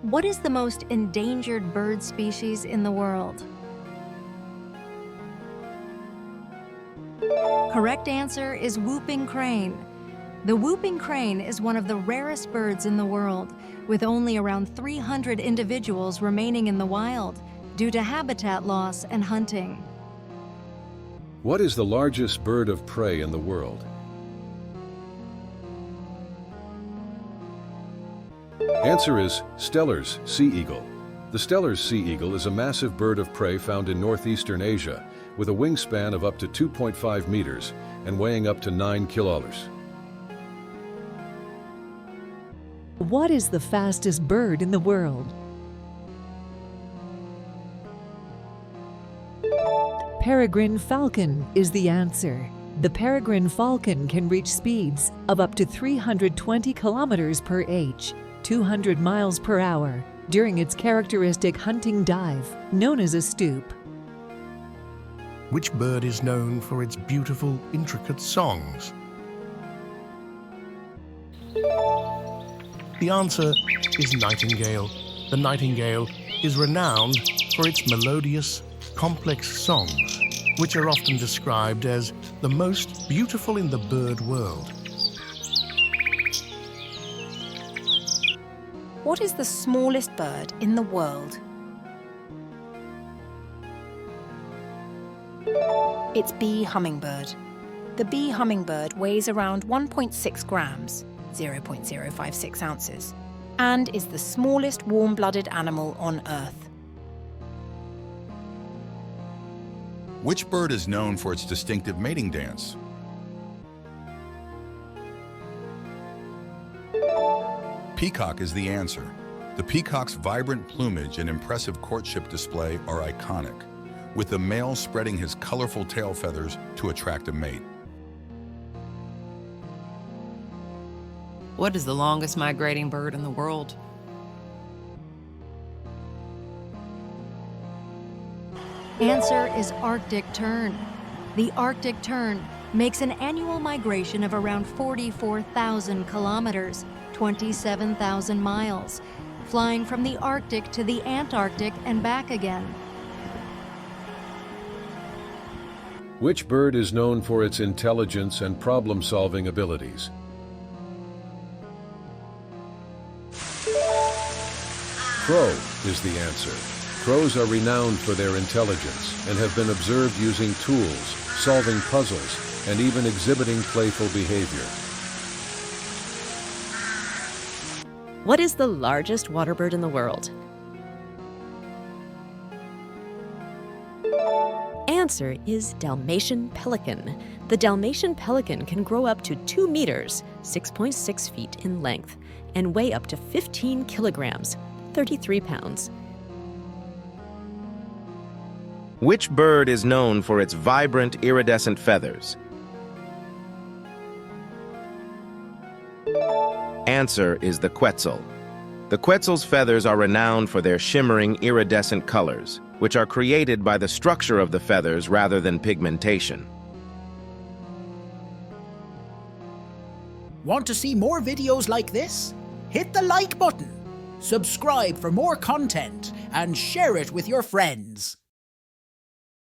What is the most endangered bird species in the world? Correct answer is whooping crane. The whooping crane is one of the rarest birds in the world, with only around 300 individuals remaining in the wild due to habitat loss and hunting. What is the largest bird of prey in the world? Answer is Steller's sea eagle. The Steller's sea eagle is a massive bird of prey found in northeastern Asia with a wingspan of up to 2.5 meters and weighing up to 9 kilograms. What is the fastest bird in the world? Peregrine falcon is the answer. The peregrine falcon can reach speeds of up to 320 kilometers per h, 200 miles per hour, during its characteristic hunting dive, known as a stoop. Which bird is known for its beautiful, intricate songs? The answer is nightingale. The nightingale is renowned for its melodious, complex songs, which are often described as the most beautiful in the bird world. What is the smallest bird in the world? It's bee hummingbird. The bee hummingbird weighs around 1.6 grams, 0.056 ounces, and is the smallest warm-blooded animal on Earth. Which bird is known for its distinctive mating dance? Peacock is the answer. The peacock's vibrant plumage and impressive courtship display are iconic, with the male spreading his colorful tail feathers to attract a mate. What is the longest migrating bird in the world? Answer is Arctic tern. The Arctic tern makes an annual migration of around 44,000 kilometers, 27,000 miles, flying from the Arctic to the Antarctic and back again. Which bird is known for its intelligence and problem-solving abilities? Crow is the answer. Crows are renowned for their intelligence and have been observed using tools, solving puzzles, and even exhibiting playful behavior. What is the largest water bird in the world? Answer is Dalmatian pelican. The Dalmatian pelican can grow up to 2 meters, 6.6 feet in length, and weigh up to 15 kilograms, 33 pounds. Which bird is known for its vibrant, iridescent feathers? Answer is the quetzal. The quetzal's feathers are renowned for their shimmering, iridescent colors, which are created by the structure of the feathers rather than pigmentation. Want to see more videos like this? Hit the like button, subscribe for more content, and share it with your friends.